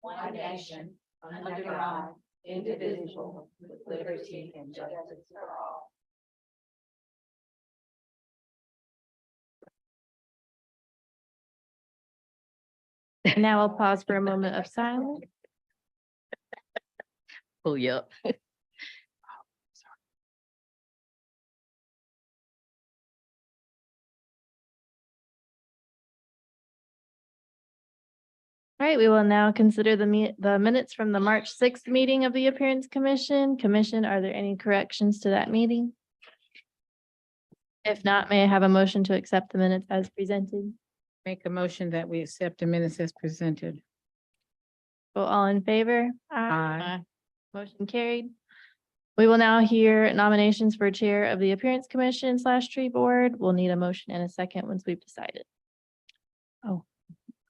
one nation, under God, indivisible, with liberty and justice for all. Now I'll pause for a moment of silence. Pull you up. All right, we will now consider the minutes from the March 6th meeting of the Appearance Commission. Commission, are there any corrections to that meeting? If not, may I have a motion to accept the minutes as presented? Make a motion that we accept the minutes as presented. Well, all in favor? Aye. Motion carried. We will now hear nominations for Chair of the Appearance Commission / Tree Board. We'll need a motion and a second once we've decided. Oh,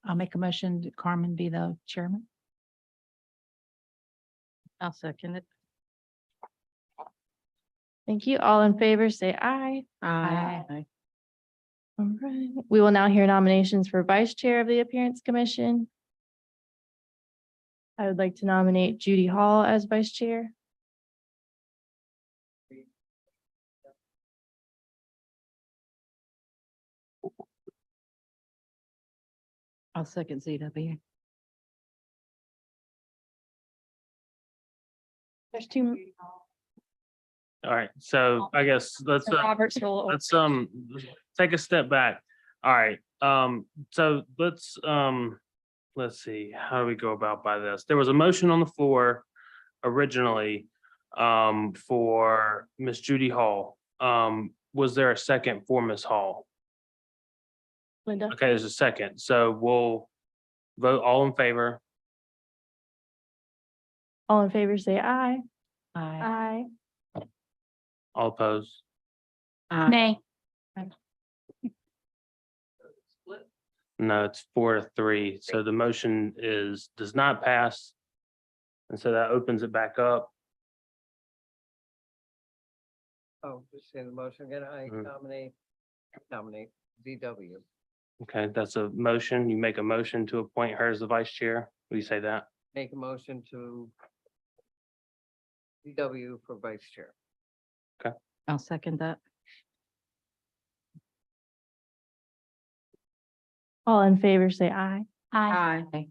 I'll make a motion that Carmen be the chairman. I'll second it. Thank you. All in favor, say aye. Aye. All right. We will now hear nominations for Vice Chair of the Appearance Commission. I would like to nominate Judy Hall as Vice Chair. I'll second ZW. There's two. All right, so I guess let's Robert's rule. let's take a step back. All right, so let's see, how do we go about by this? There was a motion on the floor originally for Miss Judy Hall. Was there a second for Miss Hall? Linda. Okay, there's a second, so we'll vote all in favor. All in favor, say aye. Aye. Aye. All opposed. Nay. No, it's 4-3, so the motion does not pass. And so that opens it back up. Oh, just say the motion again. I Mhm. nominate VW. Okay, that's a motion. You make a motion to appoint her as the vice chair. Will you say that? Make a motion to VW for vice chair. I'll second that. All in favor, say aye. Aye.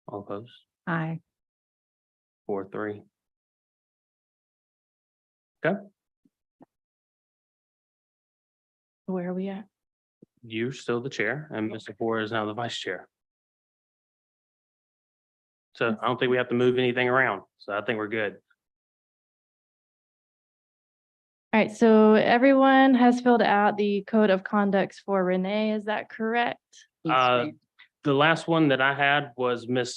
All opposed. Aye. 4-3. Okay, Where are we at? you're still the chair and Mr. Ford is now the vice chair. So I don't think we have to move anything around. So I think we're good. All right, so everyone has filled out the code of conducts for Renee, is that correct? The last one that I had was Miss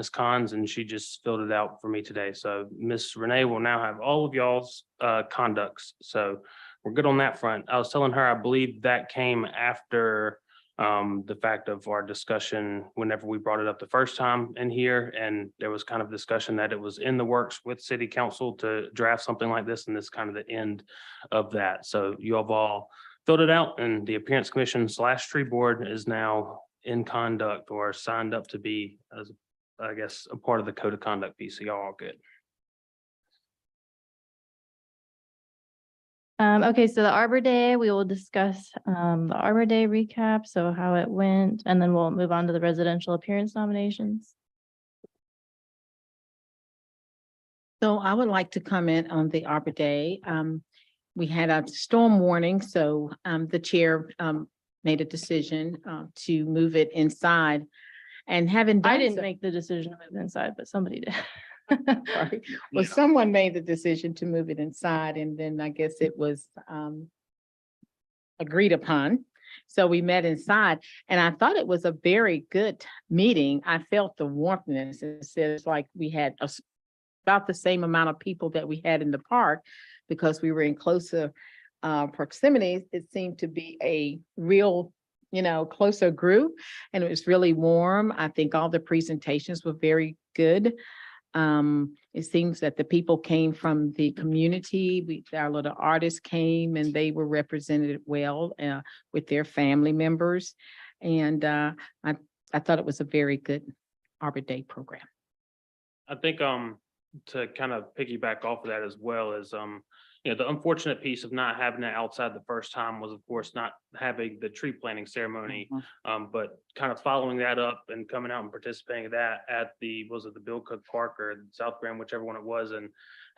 Cons, and she just filled it out for me today. So Miss Renee will now have all of y'all's conducts. So we're good on that front. I was telling her, I believe that came after the fact of our discussion whenever we brought it up the first time in here, and there was kind of discussion that it was in the works with city council to draft something like this, and this is kind of the end of that. So you have all filled it out, and the Appearance Commission / Tree Board is now in conduct or signed up to be, as I guess, a part of the code of conduct piece. So y'all all good. Okay, so the Arbor Day, we will discuss the Arbor Day recap, so how it went, and then we'll move on to the residential appearance nominations. So I would like to comment on the Arbor Day. We had a storm warning, so the chair made a decision to move it inside. And having done I didn't so- make the decision to move inside, but somebody did. Sorry. Well, someone made the decision to move it inside, and then I guess it was agreed upon. So we met inside, and I thought it was a very good meeting. I felt the warmthness. It's like we had about the same amount of people that we had in the park, because we were in closer proximity. It seemed to be a real, closer group, and it was really warm. I think all the presentations were very good. It seems that the people came from the community. Our little artists came and they were represented well with their family members. And I thought it was a very good Arbor Day program. I think, to kind of piggyback off of that as well as, the unfortunate piece of not having it outside the first time was, of course, not having the tree planting ceremony. But kind of following that up and coming out and participating in that at was it the Bill Cook Park or South Grand, whichever one it was, and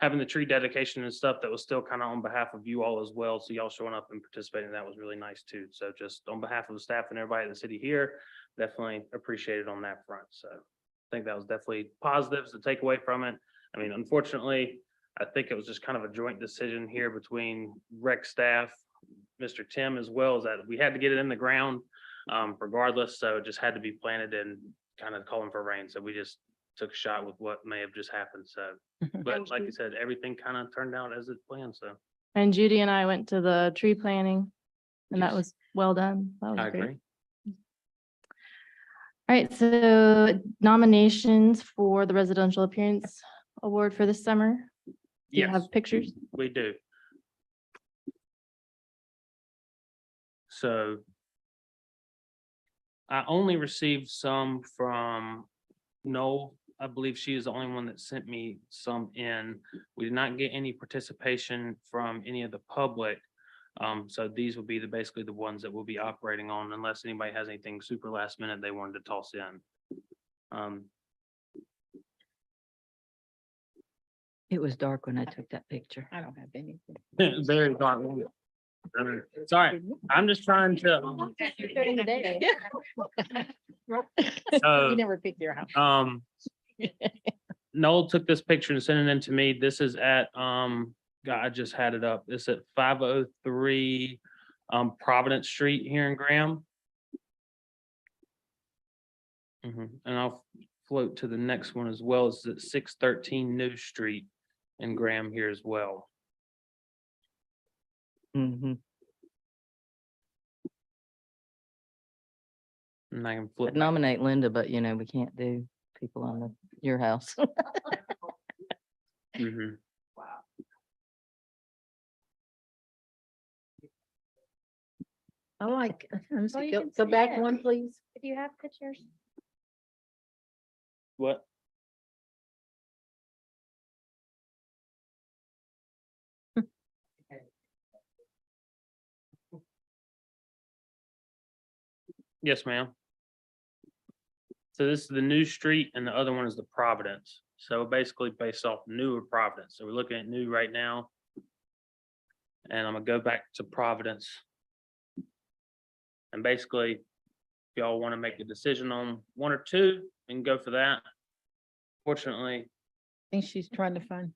having the tree dedication and stuff that was still kind of on behalf of you all as well. So y'all showing up and participating, that was really nice too. So just on behalf of the staff and everybody in the city here, definitely appreciated on that front. So I think that was definitely positives to take away from it. I mean, unfortunately, I think it was just kind of a joint decision here between rec staff, Mr. Tim, as well as that we had to get it in the ground regardless. So it just had to be planted and kind of calling for rain. So we just took a shot with what may have just happened. So, but like you said, everything kind of turned out as it planned. So And Judy and I went to the tree planting and that Yes. was well done. That was I great. agree. All right, so nominations for the Residential Appearance Award for this summer. Do you Yes, have pictures? we do. So I only received some from Noel. I believe she is the only one that sent me some in. We did not get any participation from any of the public. So these will be basically the ones that we'll be operating on unless anybody has anything super last minute they wanted to toss in. It was dark when I took that picture. I don't have anything. Very dark. Sorry, I'm just trying to, You never picked your house. Noel took this picture and sent it in to me. This is at, God, I just had it up. It's at 503 Providence Street here in Graham. And I'll float to the next one as well. It's at 613 New Street in Graham here as well. Mm-hmm. And I can I'd flip. nominate Linda, but we can't do people on your house. Mhm. I like, Well, you go can go see back it. one, please. If you have pictures. What? Yes, ma'am. So this is the New Street and the other one is the Providence. So basically based off New or Providence. So we're looking at New right now. And I'm gonna go back to Providence. And basically, if y'all want to make a decision on one or two, we can go for that. Fortunately, I think she's trying to find.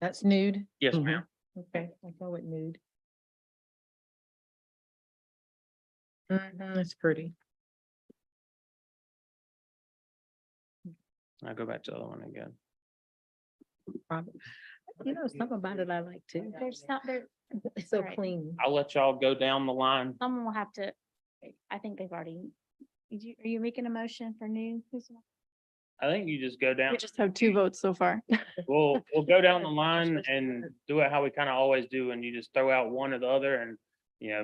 That's nude. yes, Mhm. ma'am. Okay, I'll go with nude. That's pretty. I'll go back to the other one again. Probably. Something about it I like too. There's not, there, It's so Right. clean. I'll let y'all go down the line. someone will have to, I think they've already, are you making a motion for new? I think you just go down. We just have 2 votes so far. We'll go down the line and do it how we kind of always do, and you just throw out one or the other and,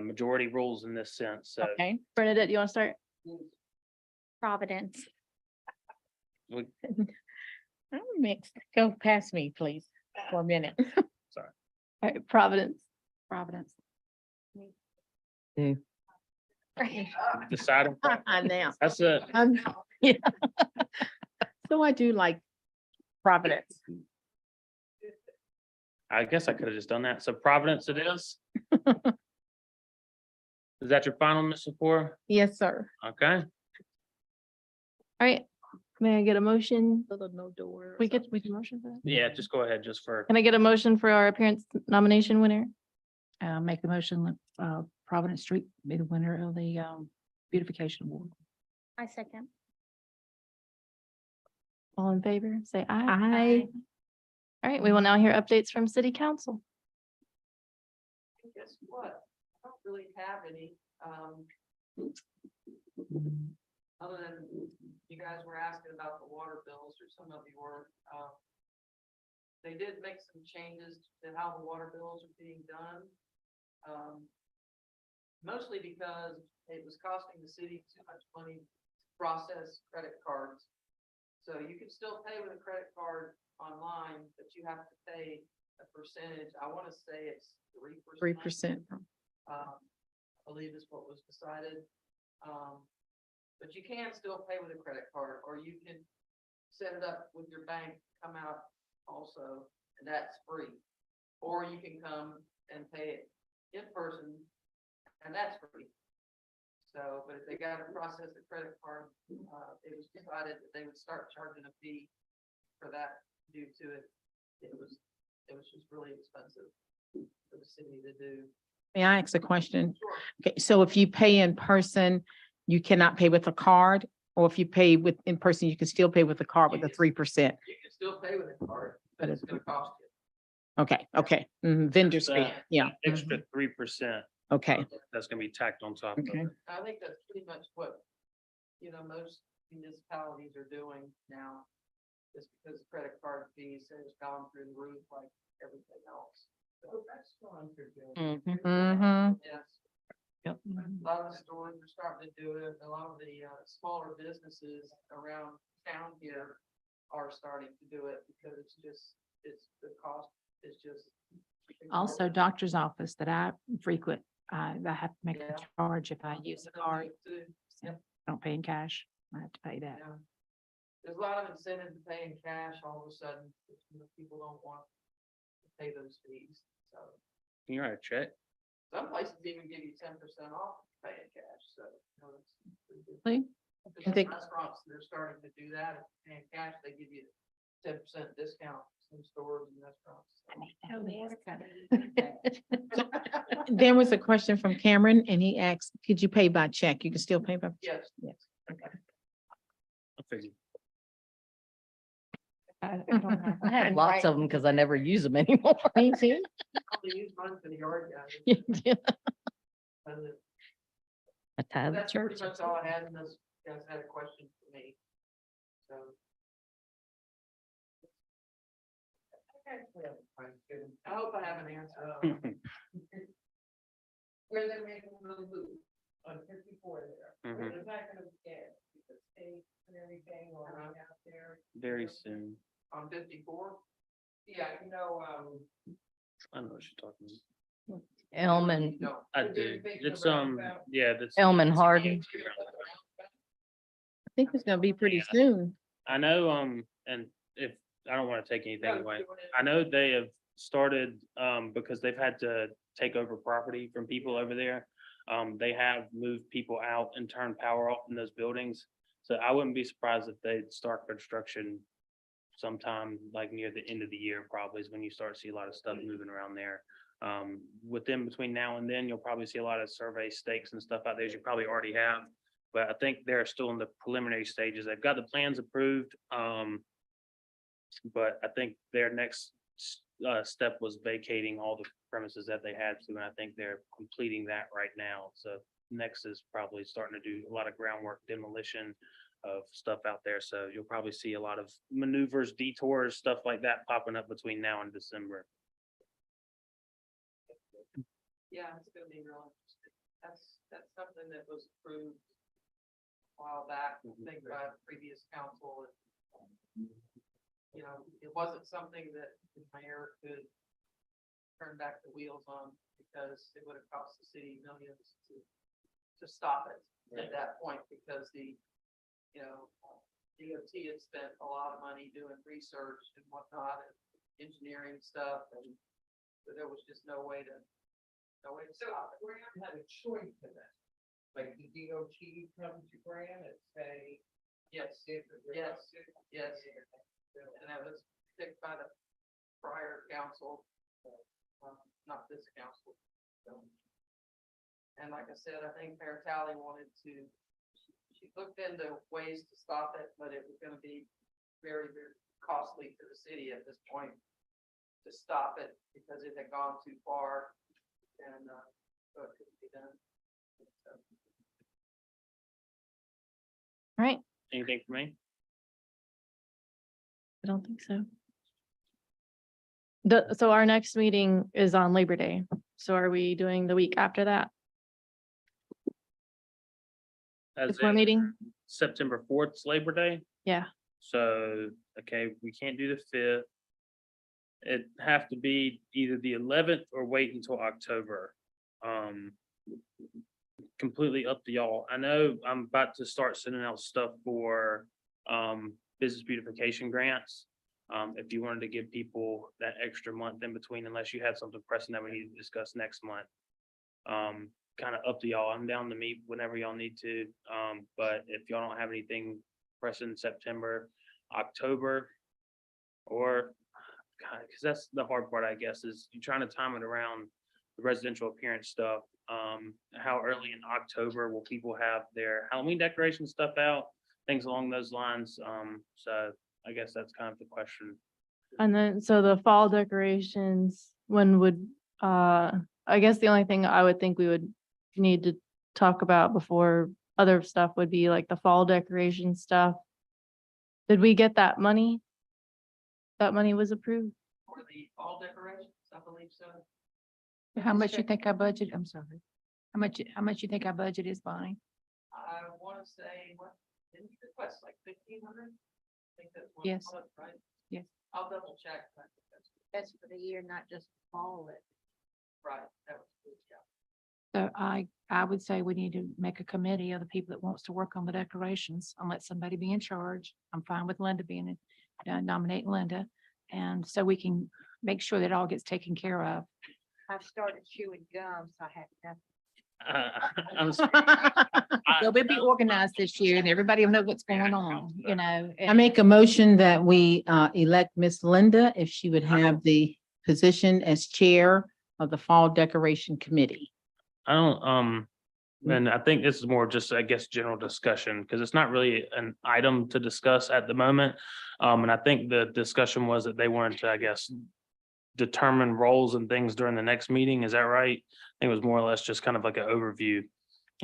majority rules in this sense, so. Okay. Bernadette, you want to start? Providence. I'm mixed. Go past me, please, for a minute. All right, Providence. Providence. Decide. I know. That's it. Yeah. So I do like Providence. I guess I could have just done that. So Providence it is. Is that your final, Ms. Lepore? Yes, sir. Okay, All right, may I get a motion? Little no door. We can motion for that. yeah, just go ahead, just for, Can I get a motion for our appearance nomination winner? Make the motion, Providence Street be the winner of the beautification award. I second. All in favor, say aye. Aye. All right, we will now hear updates from city council. Guess what? I don't really have any, other than you guys were asking about the water bills, or some of you were, they did make some changes to how the water bills are being done. Mostly because it was costing the city too much money to process credit cards. So you can still pay with a credit card online, but you have to pay a percentage. I want to say it's 3%. 3%. I believe is what was decided. But you can still pay with a credit card, or you can set it up with your bank, come out also, and that's free. Or you can come and pay it in person, and that's free. So, but if they got to process a credit card, it was decided that they would start charging a fee for that due to it. It was just really expensive for the city to do. May I ask a question? Sure. Okay, so if you pay in person, you cannot pay with a card? Or if you pay with in person, you can still pay with a card with a 3%? You can still pay with a card, but it's gonna cost you. Okay, okay. Vendors fee, That yeah. Extra 3%, Okay, that's gonna be tacked on top of okay. it. I think that's pretty much what, most municipalities are doing now. Just because credit card fees has gone through the roof like everything else. So restaurants are doing it. Mhm. Yes, Yep. a lot of the stores are starting to do it. A lot of the smaller businesses around town here are starting to do it because the cost is just. Also, exorbitant. doctor's office that I frequent, I have to make a Yeah. charge if I use a card. Too. Yep. Don't pay in cash. I have to pay that. Yeah. There's a lot of incentive to pay in cash all of a sudden, if, people don't want to pay those fees, so. Can you write a check? Some places even give you 10% off paying cash, so. It's pretty good. Really? Because I think- restaurants, they're starting to do that, if you're paying cash, they give you 10% discount, some stores and restaurants. There was a question from Cameron and he asked, could you pay by check? You can still pay by? Yes. Yes. I figured. I have lots of them because I never use them anymore. Me too. Probably use mine for the yard guys. But I tithe the that's church. pretty much all I had, unless you guys had a question for me, so. I hope I have an answer. Where they making the move on 54 there. Mhm. Is that gonna get the state and everything or out there? Very soon. On 54? Yeah, I know what you're talking about. Elm and, No. I do. It's, yeah, that's. Elm and Hardin. I think it's gonna be pretty soon. I know, and if, I don't want to take anything away. I know they have started, because they've had to take over property from people over there. They have moved people out and turned power off in those buildings. So I wouldn't be surprised if they'd start construction sometime like near the end of the year, probably is when you start to see a lot of stuff moving around there. Within between now and then, you'll probably see a lot of survey stakes and stuff out there, as you probably already have. But I think they're still in the preliminary stages. They've got the plans approved. But I think their next step was vacating all the premises that they had to, and I think they're completing that right now. So next is probably starting to do a lot of groundwork demolition of stuff out there. So you'll probably see a lot of maneuvers, detours, stuff like that popping up between now and December. Yeah, it's gonna be real interesting. That's something that was approved a while back, I think by the previous council. It wasn't something that the mayor could turn back the wheels on because it would have cost the city millions to stop it at that point because DOT had spent a lot of money doing research and whatnot and engineering stuff, and so there was just no way to stop it. We're gonna have a choice in that. Like the DOT come to Grant and say. Yes, yes. And that was picked by the prior council, not this council. So, and like I said, I think Mayor Talley wanted to, she looked into ways to stop it, but it was gonna be very, very costly to the city at this point to stop it because it had gone too far and, so it couldn't be done. So, All right, Anything for me? I don't think so. So our next meeting is on Labor Day. So are we doing the week after that? as Before in meeting? September 4th, 's Labor Day. Yeah. So, okay, we can't do the 5th. It have to be either the 11th or wait until October. Completely up to y'all. I know I'm about to start sending out stuff for business beautification grants. If you wanted to give people that extra month in between, unless you had something pressing that we need to discuss next month. Kind of up to y'all. I'm down to meet whenever y'all need to. But if y'all don't have anything pressing in September, October, or God, because that's the hard part, I guess, is you're trying to time it around the residential appearance stuff. How early in October will people have their Halloween decoration stuff out? Things along those lines. So I guess that's kind of the question. And then, so the fall decorations, when would, I guess the only thing I would think we would need to talk about before other stuff would be like the fall decoration stuff. Did we get that money? That money was approved? For the fall decorations, I believe so. How much you think our budget, I'm sorry. How much you think our budget is, Bonnie? I want to say, what, didn't you request like 1,500? I think that's what. Yes. it was, right? Yes. I'll double check. but I think That's for the year, not just fall it. Right, that was good, yeah. So I would say we need to make a committee of the people that wants to work on the decorations and let somebody be in charge. I'm fine with Linda being, nominating Linda. And so we can make sure that it all gets taken care of. I've started chewing gum, so I have nothing. I'm sorry. So we'll be organized this year and everybody will know what's going on, you know. I make a motion that we elect Miss Linda if she would have the position as chair of the Fall Decoration Committee. I don't, and I think this is more just, I guess, general discussion, because it's not really an item to discuss at the moment. And I think the discussion was that they wanted to, I guess, determine roles and things during the next meeting. Is that right? I think it was more or less just kind of like an overview.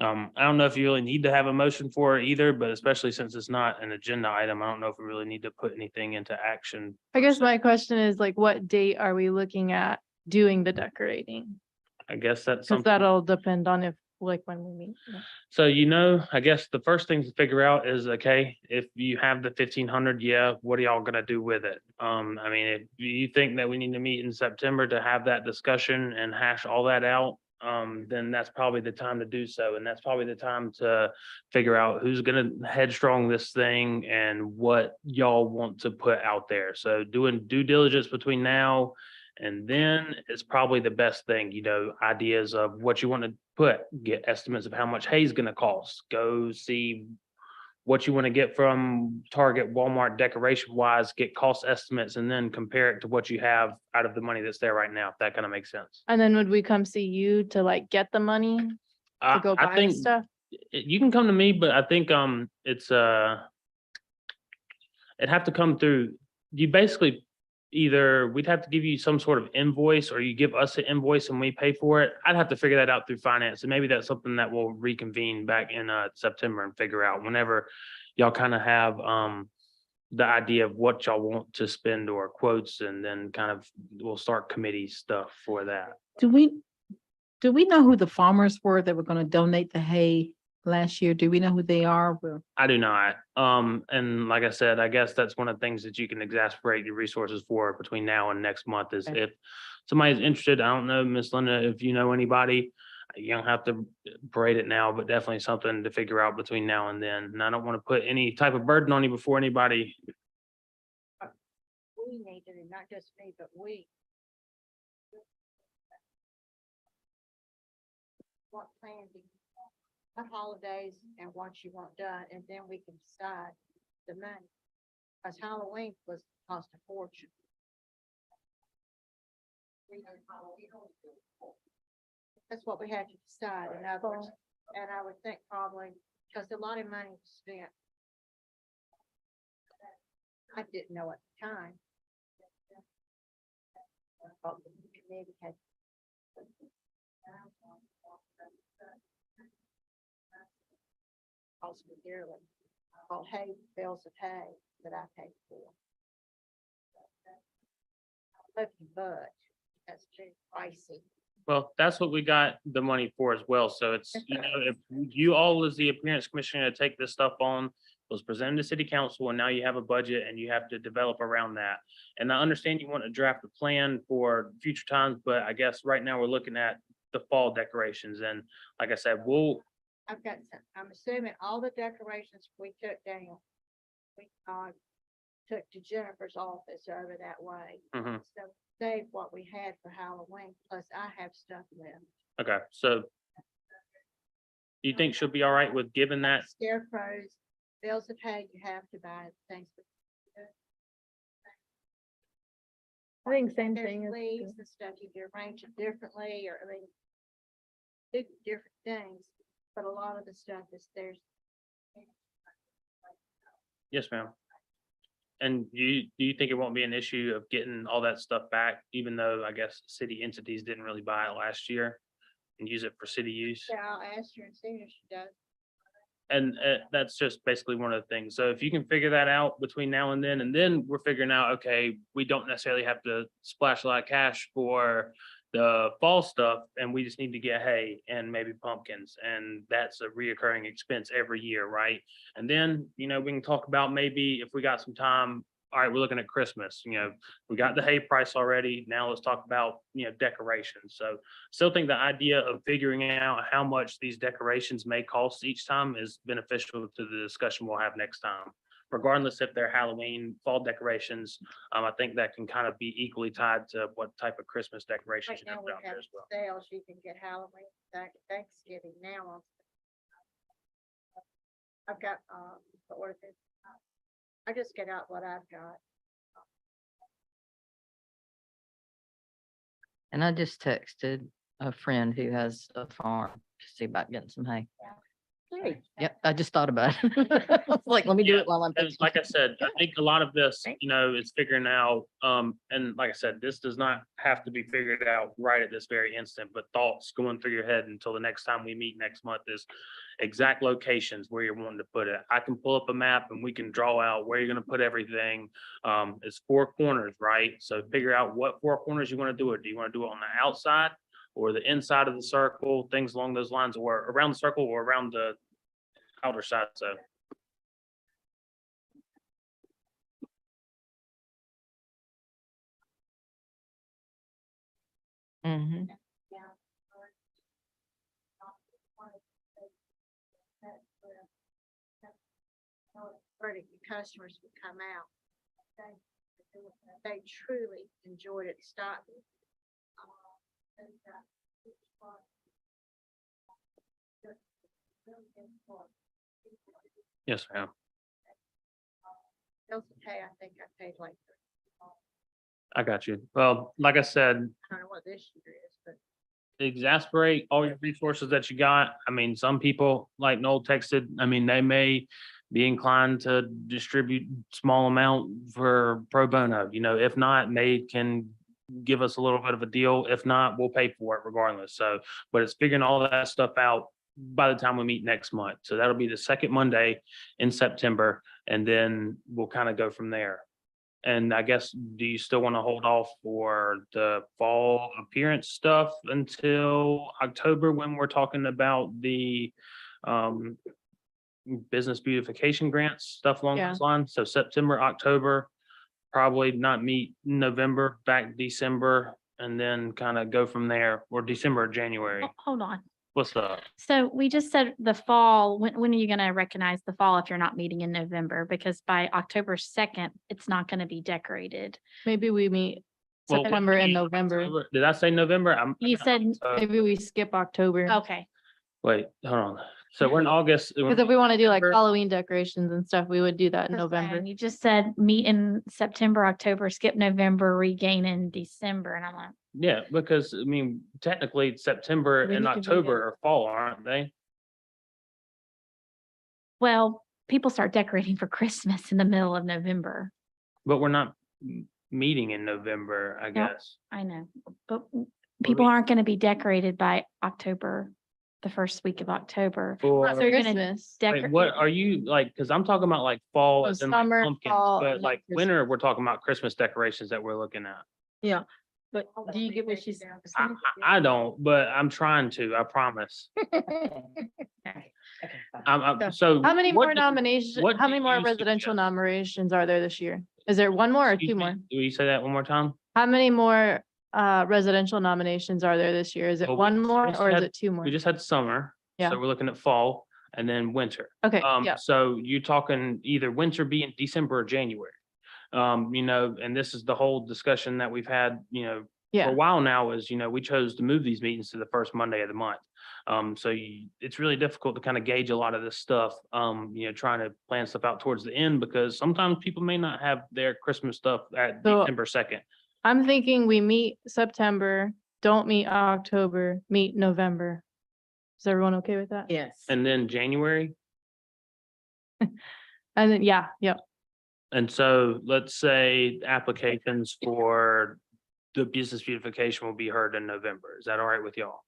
I don't know if you really need to have a motion for it either, but especially since it's not an agenda item, I don't know if we really need to put anything into action. I guess my question is like, what date are we looking at doing the decorating? I guess that's Cause something. that'll depend on if, like, when we meet. Yeah. So, I guess the first thing to figure out is, okay, if you have the 1,500, yeah, what are y'all gonna do with it? I mean, if you think that we need to meet in September to have that discussion and hash all that out, then that's probably the time to do so. And that's probably the time to figure out who's gonna headstrong this thing and what y'all want to put out there. So doing due diligence between now and then is probably the best thing, ideas of what you want to put, get estimates of how much hay's gonna cost, go see what you want to get from Target, Walmart decoration wise, get cost estimates, and then compare it to what you have out of the money that's there right now, if that kind of makes sense. And then would we come see you to like get the money to go I buy the think stuff? you can come to me, but I think it's it'd have to come through, you basically either we'd have to give you some sort of invoice or you give us an invoice and we pay for it. I'd have to figure that out through finance, and maybe that's something that we'll reconvene back in September and figure out whenever y'all kind of have the idea of what y'all want to spend or quotes, and then kind of we'll start committee stuff for that. Do we know who the farmers were that were going to donate the hay last year? Do we know who they are? I do not. And like I said, I guess that's one of the things that you can exasperate your resources for between now and next month is Okay. if somebody's interested. I don't know, Miss Linda, if you know anybody, you don't have to parade it now, but definitely something to figure out between now and then. And I don't want to put any type of burden on you before anybody. We need to, not just me, but we. What plan do you, what holidays and what you want done, and then we can decide the money. Cause Halloween was cost a fortune. That's what we had to decide, in other words, and I would think probably, because a lot of money was spent. I didn't know at the time. But the committee had. Cost me dearly, called hay, bills of hay that I paid for. If you budge, that's very pricey. Well, that's what we got the money for as well. So it's, you know, if you all as the appearance commissioner take this stuff on, it was presented to city council and now you have a budget and you have to develop around that. And I understand you want to draft a plan for future times, but I guess right now we're looking at the fall decorations. And like I said, I've got some, I'm assuming all the decorations we took down. We, took to Jennifer's office over that way. Mhm. So save what we had for Halloween, plus I have stuff left. okay, so do you think she'll be all right with giving that? Scarecrows, bills of hay, you have to buy things. I think same There's thing. leaves and stuff, you can arrange it differently, or, I mean, do different things, but a lot of the stuff is there's. Yes, ma'am. And do you think it won't be an issue of getting all that stuff back, even though I guess city entities didn't really buy it last year and use it for city use? Yeah, I'll ask her and see if she does. And that's just basically one of the things. So if you can figure that out between now and then we're figuring out, okay, we don't necessarily have to splash a lot of cash for the fall stuff, and we just need to get hay and maybe pumpkins, and that's a reoccurring expense every year, right? And then, you know, we can talk about maybe if we got some time, all right, we're looking at Christmas, you know, we got the hay price already. Now let's talk about, you know, decorations. So still think the idea of figuring out how much these decorations may cost each time is beneficial to the discussion we'll have next time. Regardless if they're Halloween, fall decorations, I think that can kind of be equally tied to what type of Christmas decorations Right you now, have we out there have as well. sales, you can get Halloween, Thanksgiving now on. I've got, what is it? I just get out what I've got. And I just texted a friend who has a farm to see about getting some hay. Great. Yep, I just thought about it. I was like, let me do Yeah, it while I'm And thinking. like I said, I think a lot of this, you know, is figuring out, and like I said, this does not have to be figured out right at this very instant, but thoughts going through your head until the next time we meet next month is exact locations where you're wanting to put it. I can pull up a map and we can draw out where you're gonna put everything. It's 4 corners, right? So figure out what 4 corners you want to do it. Do you want to do it on the outside or the inside of the circle, things along those lines, or around the circle or around the outer side, so. Mhm. Where the customers would come out. They truly enjoyed it, stopped. Yes, ma'am. Bills of hay, I think I paid like, I got you. Well, like I said, I don't know what this year is, but. exasperate all your resources that you got. I mean, some people, like Noel texted, I mean, they may be inclined to distribute small amount for pro bono, you know, if not, they can give us a little bit of a deal. If not, we'll pay for it regardless. So, but it's figuring all that stuff out by the time we meet next month. So that'll be the second Monday in September, and then we'll kind of go from there. And I guess, do you still want to hold off for the fall appearance stuff until October when we're talking about the business beautification grants, stuff along Yeah. those lines? So September, October, probably not meet November, back December, and then kind of go from there, or December, or January. Hold on. What's up? So we just said the fall, when are you gonna recognize the fall if you're not meeting in November? Because by October 2nd, it's not gonna be decorated. Maybe we meet Well, September and maybe November. October. Did I say November? You said, Maybe we skip October. okay, Wait, hold on. So we're in August. Because if we want to do like November. Halloween decorations and stuff, we would do that in that's fine. November. You just said meet in September, October, skip November, regain in December, and I'm like, Yeah, because I mean, technically September We and need to be October there. are fall, aren't they? well, people start decorating for Christmas in the middle of November. But we're not meeting in November, I No. guess. I know, but people aren't gonna be decorated by October, the first week of October. Or, So you're gonna Christmas. wait, decorate. what are you like? Cause I'm talking about like fall Oh, as in like summer, pumpkins, fall, but and like Christmas. winter, we're talking about Christmas decorations that we're looking at. But do you get what she's saying? I don't, but I'm trying to, I promise. So. How many what more do- nominations, what how do many more you residential suggest? nominations are there this year? Is there one more or Excuse two me, more? Will you say that one more time? How many more residential nominations are there this year? Is it Well, one more just or is had- it two more? We just had summer, Yeah. so we're looking at fall and then winter. Okay, yeah, So you're talking either winter be in December or January. And this is the whole discussion that we've had, for yeah. a while now is, we chose to move these meetings to the first Monday of the month. It's really difficult to kind of gauge a lot of this stuff, trying to plan stuff out towards the end because sometimes people may not have their Christmas stuff at So- December 2nd. I'm thinking we meet September, don't meet October, meet November. Is everyone okay with that? Yes. And then January. And then, yeah. And so let's say applications for the business beautification will be heard in November. Is that all right with y'all?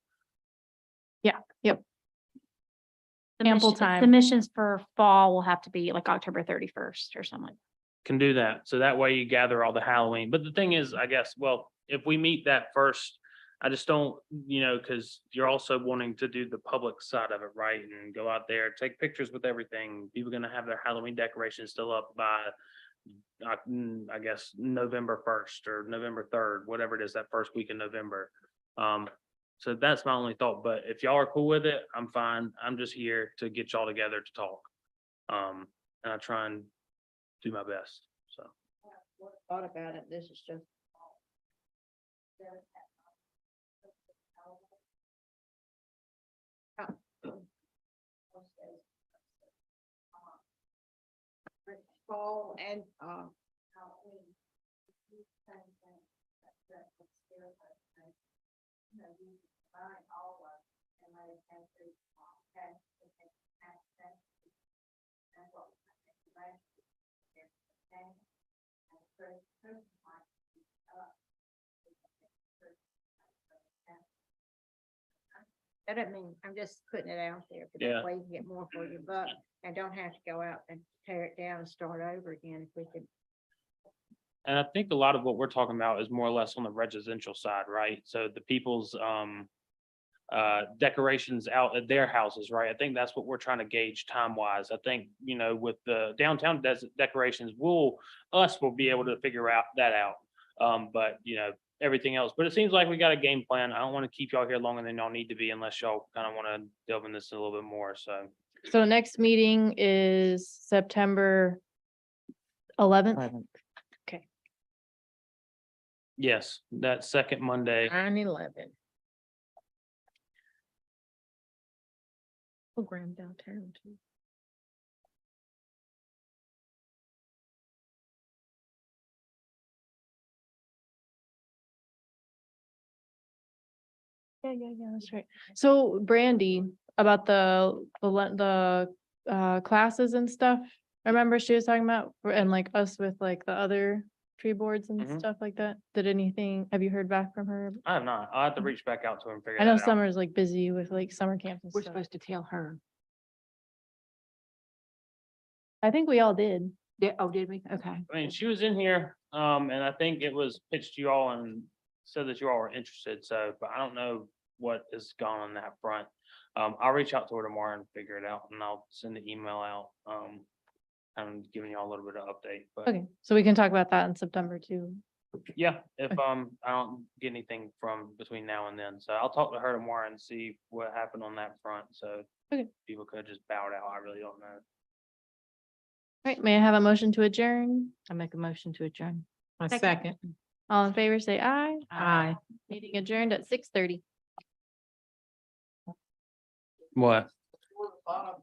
Ample time. Submissions for fall will have to be like October 31st or something. Can do that. So that way you gather all the Halloween. But the thing is, I guess, well, if we meet that first, I just don't, because you're also wanting to do the public side of it, right? And go out there, take pictures with everything. People gonna have their Halloween decorations still up by, I guess, November 1st or November 3rd, whatever it is, that first week in November. So that's my only thought, but if y'all are cool with it, I'm fine. I'm just here to get y'all together to talk. And I try and do my best, so. Thought about it, this is just. Fall and, I don't mean, I'm just putting it out there, but Yeah. that way you can get more for your buck and don't have to go out and tear it down and start over again if we could. And I think a lot of what we're talking about is more or less on the residential side, right? So the people's decorations out at their houses, right? I think that's what we're trying to gauge time wise. I think, with the downtown decorations, we'll be able to figure out that out. But everything else, but it seems like we got a game plan. I don't want to keep y'all here longer than y'all need to be unless y'all kind of want to delve in this a little bit more, so. So next meeting is September 11th. 11th. Yes, that second Monday. 9/11. Program downtown too. Yeah, that's right. So Brandy, about the classes and stuff, remember she was talking about, and like us with like the other tree boards and Mhm. stuff like that? Have you heard back from her? I have not. I'll have to reach back out to her and figure I that know out. Summer's like busy with like summer camps and We're stuff. supposed to tell her. I think we all did. Did we? Okay. I mean, she was in here, and I think it was pitched to you all and said that you all were interested, so, but I don't know what is gone on that front. I'll reach out to her tomorrow and figure it out, and I'll send an email out, and giving you all a little bit of update, but Okay, so we can talk about that in September too. yeah, if, I don't get anything from between now and then, so I'll talk to her tomorrow and see what happened on that front, so. Okay. People could just bow out, I really don't know. Right, may I have a motion to adjourn? I make a motion to adjourn. A second. All in favor, say aye. Aye. Meeting adjourned at 6:30. What? Toward the bottom,